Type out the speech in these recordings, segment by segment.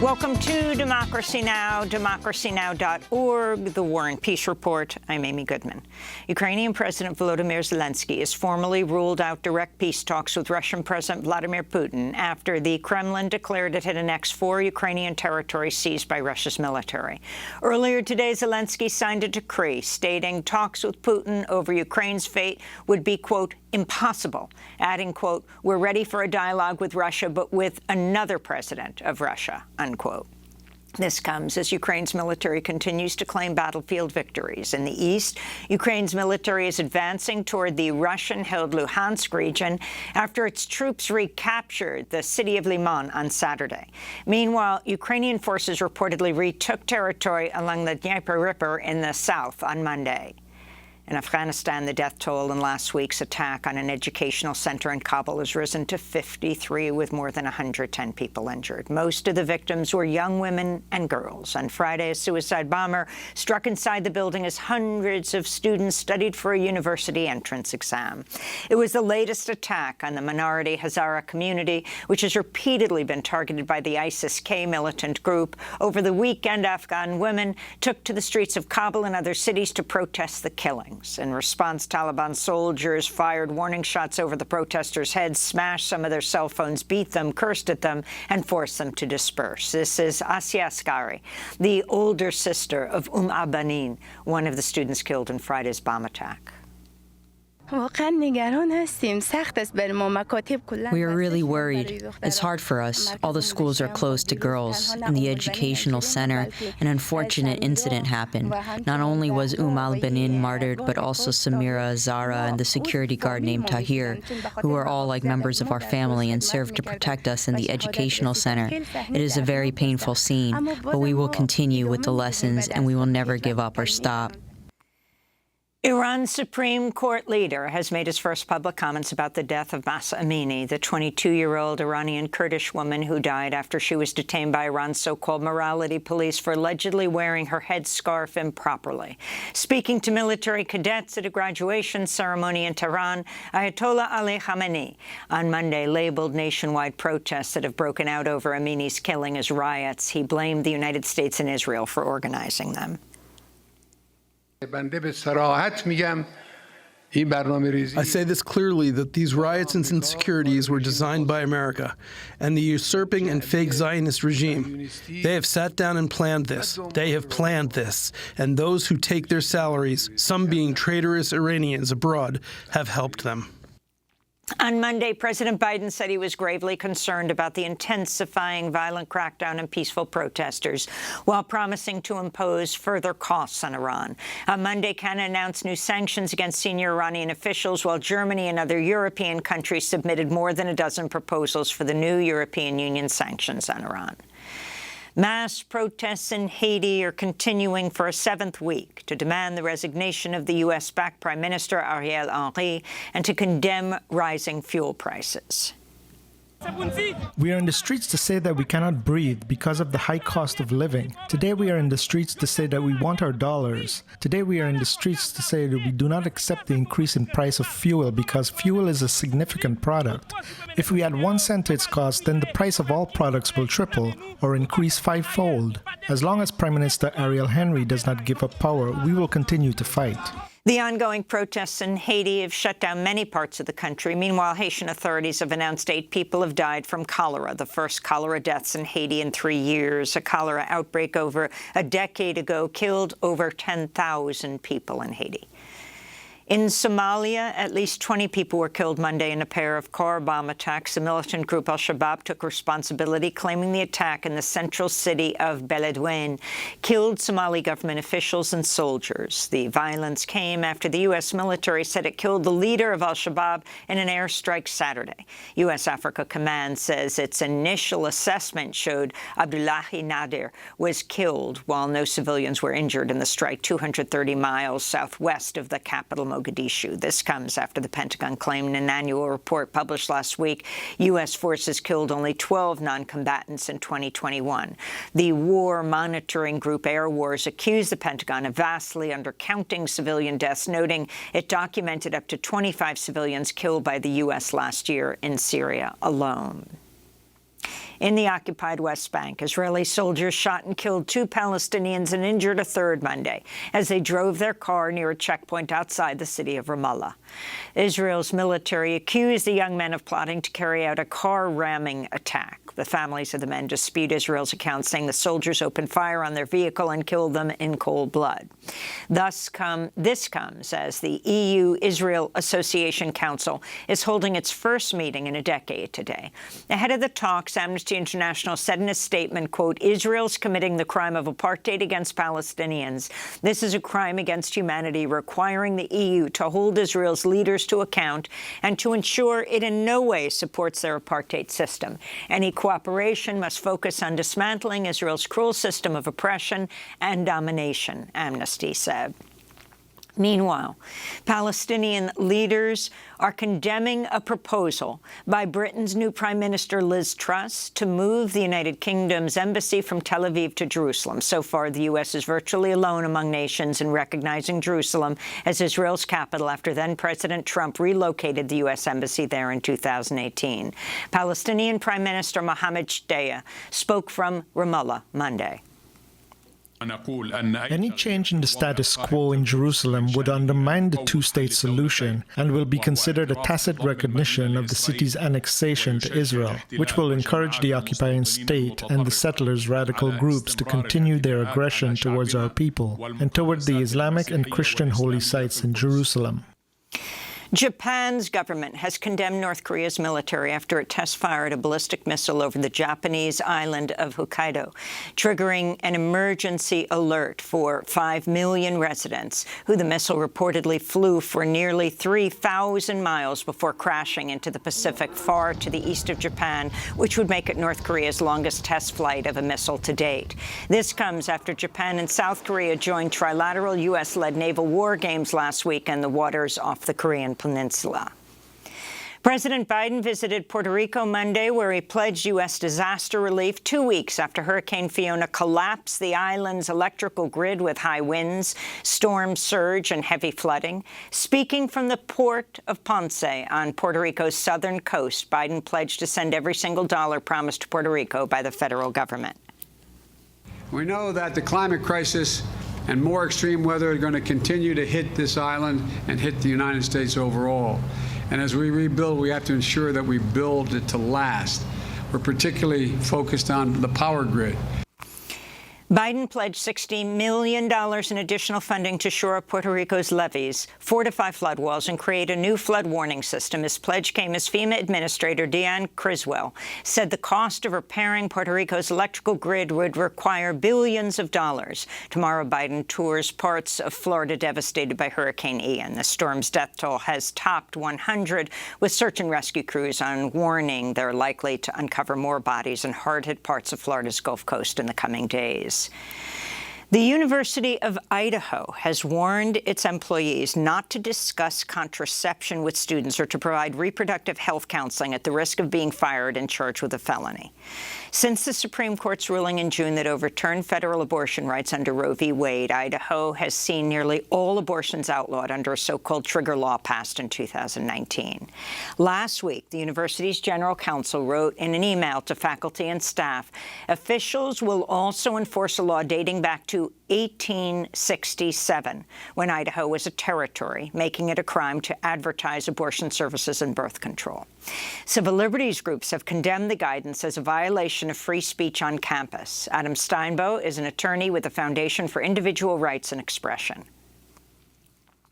Welcome to Democracy Now!, democracynow.org, the War and Peace Report. I'm Amy Goodman. Ukrainian President Volodymyr Zelensky has formally ruled out direct peace talks with Russian President Vladimir Putin after the Kremlin declared it had annexed 4 Ukrainian territories seized by Russia's military. Earlier today, Zelensky signed a decree stating talks with Putin over Ukraine's fate would be, quote, impossible, adding, quote, we're ready for a dialogue with Russia, but with another president of Russia, unquote. This comes as Ukraine's military continues to claim battlefield victories. In the east, Ukraine's military is advancing toward the Russian-held Luhansk region after its troops recaptured the city of Liman on Saturday. Meanwhile, Ukrainian forces reportedly retook territory along the Dnieper River in the south on Monday. In Afghanistan, the death toll in last week's attack on an educational center in Kabul has risen to 53, with more than 110 people injured. Most of the victims were young women and girls. On Friday, a suicide bomber struck inside the building as hundreds of students studied for a university entrance exam. It was the latest attack on the minority Hazara community, which has repeatedly been targeted by the ISIS-K militant group. Over the weekend, Afghan women took to the streets of Kabul and other cities to protest the killing. In response, Taliban soldiers fired warning shots over the protesters' heads, smashed some of their cell phones, beat them, cursed at them, and forced them to disperse. This is Asya Asghari, the older sister of al-Banin, one of the students killed in Friday's bomb attack. We are really worried. It's hard for us. All the schools are closed to girls. In the educational center, an unfortunate incident happened. Not only was al-Banin martyred, but also Samira, Zara, and the security guard named Tahir, who are all like members of our family and served to protect us in the educational center. It is a very painful scene, but we will continue with the lessons, and we will never give up or stop. Iran's Supreme Court leader has made his first public comments about the death of Mahsa Amini, the 22-year-old Iranian Kurdish woman who died after she was detained by Iran's so-called morality police for allegedly wearing her headscarf improperly. Speaking to military cadets at a graduation ceremony in Tehran, Ayatollah Ali Khamenei on Monday labeled nationwide protests that have broken out over Amini's killing as riots. He blamed the United States and Israel for organizing them. I say this clearly, that these riots and insecurities were designed by America and the usurping and fake Zionist regime. They have sat down and planned this. They have planned this. And those who take their salaries, some being traitorous Iranians abroad, have helped them. On Monday, President Biden said he was gravely concerned about the intensifying violent crackdown on peaceful protesters, while promising to impose further costs on Iran. On Monday, Canada announced new sanctions against senior Iranian officials, while Germany and other European countries submitted more than a dozen proposals for the new European Union sanctions on Iran. Mass protests in Haiti are continuing for a 7th week to demand the resignation of the U.S.-backed Prime Minister Ariel Henry and to condemn rising fuel prices. We are in the streets to say that we cannot breathe because of the high cost of living. Today we are in the streets to say that we want our dollars. Today we are in the streets to say that we do not accept the increase in price of fuel because fuel is a significant product. If we add 1 cent to its cost, then the price of all products will triple or increase 5-fold. As long as Prime Minister Ariel Henry does not give up power, we will continue to fight. The ongoing protests in Haiti have shut down many parts of the country. Meanwhile, Haitian authorities have announced 8 people have died from cholera, the first cholera deaths in Haiti in 3 years. A cholera outbreak over a decade ago killed over 10,000 people in Haiti. In Somalia, at least 20 people were killed Monday in a pair of car bomb attacks. The militant group al-Shabaab took responsibility, claiming the attack in the central city of Beledweyne killed Somali government officials and soldiers. The violence came after the U.S. military said it killed the leader of al-Shabaab in an airstrike Saturday. U.S. Africa Command says its initial assessment showed Abdullahi Nadir was killed, while no civilians were injured in the strike 230 miles southwest of the capital, Mogadishu. This comes after the Pentagon claimed in an annual report published last week U.S. forces killed only 12 non-combatants in 2021. The war monitoring group Air Wars accused the Pentagon of vastly undercounting civilian deaths, noting it documented up to 25 civilians killed by the U.S. last year in Syria alone. In the occupied West Bank, Israeli soldiers shot and killed 2 Palestinians and injured a third Monday as they drove their car near a checkpoint outside the city of Ramallah. Israel's military accused the young men of plotting to carry out a car-ramming attack. The families of the men dispute Israel's account, saying the soldiers opened fire on their vehicle and killed them in cold blood. This comes as the EU-Israel Association Council is holding its first meeting in a decade today. Ahead of the talks, Amnesty International said in a statement, quote, "Israel's committing the crime of apartheid against Palestinians. This is a crime against humanity, requiring the EU to hold Israel's leaders to account and to ensure it in no way supports their apartheid system. Any cooperation must focus on dismantling Israel's cruel system of oppression and domination," Amnesty said. Meanwhile, Palestinian leaders are condemning a proposal by Britain's new Prime Minister Liz Truss to move the United Kingdom's embassy from Tel Aviv to Jerusalem. So far, the U.S. is virtually alone among nations in recognizing Jerusalem as Israel's capital after then-President Trump relocated the U.S. embassy there in 2018. Palestinian Prime Minister Mohammed Shtayyeh spoke from Ramallah Monday. Any change in the status quo in Jerusalem would undermine the two-state solution and will be considered a tacit recognition of the city's annexation to Israel, which will encourage the occupying state and the settlers' radical groups to continue their aggression towards our people and toward the Islamic and Christian holy sites in Jerusalem. Japan's government has condemned North Korea's military after it test-fired a ballistic missile over the Japanese island of Hokkaido, triggering an emergency alert for 5 million residents, who the missile reportedly flew for nearly 3,000 miles before crashing into the Pacific far to the east of Japan, which would make it North Korea's longest test flight of a missile to date. This comes after Japan and South Korea joined trilateral U.S.-led naval war games last week in the waters off the Korean Peninsula. President Biden visited Puerto Rico Monday, where he pledged U.S. disaster relief 2 weeks after Hurricane Fiona collapsed the island's electrical grid with high winds, storm surge, and heavy flooding. Speaking from the port of Ponce on Puerto Rico's southern coast, Biden pledged to send every single dollar promised to Puerto Rico by the federal government. We know that the climate crisis and more extreme weather are going to continue to hit this island and hit the United States overall. And as we rebuild, we have to ensure that we build it to last. We're particularly focused on the power grid. Biden pledged $60 million in additional funding to shore up Puerto Rico's levees, fortify flood walls, and create a new flood warning system. His pledge came as FEMA Administrator Deanne Criswell said the cost of repairing Puerto Rico's electrical grid would require billions of dollars. Tomorrow, Biden tours parts of Florida devastated by Hurricane Ian. The storm's death toll has topped 100, with search and rescue crews on warning they're likely to uncover more bodies in hard-hit parts of Florida's Gulf Coast in the coming days. The University of Idaho has warned its employees not to discuss contraception with students or to provide reproductive health counseling at the risk of being fired and charged with a felony. Since the Supreme Court's ruling in June that overturned federal abortion rights under Roe v. Wade, Idaho has seen nearly all abortions outlawed under a so-called trigger law passed in 2019. Last week, the university's general counsel wrote in an email to faculty and staff, officials will also enforce a law dating back to 1867, when Idaho was a territory, making it a crime to advertise abortion services and birth control. Civil liberties groups have condemned the guidance as a violation of free speech on campus. Adam Steinbow is an attorney with the Foundation for Individual Rights and Expression.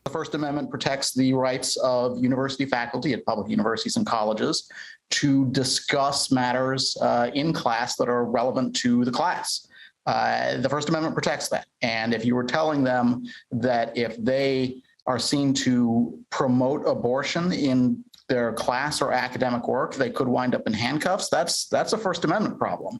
The First Amendment protects the rights of university faculty at public universities and colleges to discuss matters in class that are relevant to the class. The First Amendment protects that. And if you were telling them that if they are seen to promote abortion in their class or academic work, they could wind up in handcuffs, that's a First Amendment problem.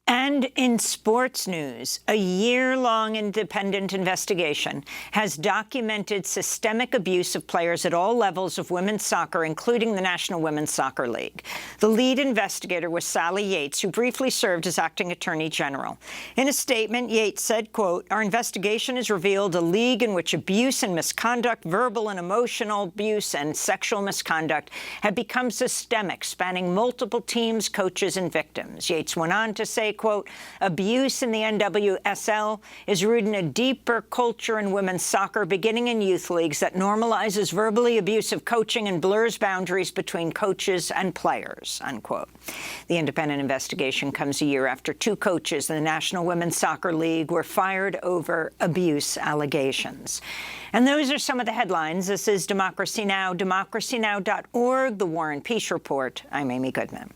And in sports news, a year-long independent investigation has documented systemic abuse of players at all levels of women's soccer, including the National Women's Soccer League. The lead investigator was Sally Yates, who briefly served as acting attorney general. In a statement, Yates said, quote, "Our investigation has revealed a league in which abuse and misconduct, verbal and emotional abuse, and sexual misconduct have become systemic, spanning multiple teams, coaches, and victims." Yates went on to say, quote, "Abuse in the NWSL is rooted in a deeper culture in women's soccer, beginning in youth leagues, that normalizes verbally abusive coaching and blurs boundaries between coaches and players," unquote. The independent investigation comes a year after 2 coaches in the National Women's Soccer League were fired over abuse allegations. And those are some of the headlines. This is Democracy Now!, democracynow.org, The War and Peace Report. I'm Amy Goodman.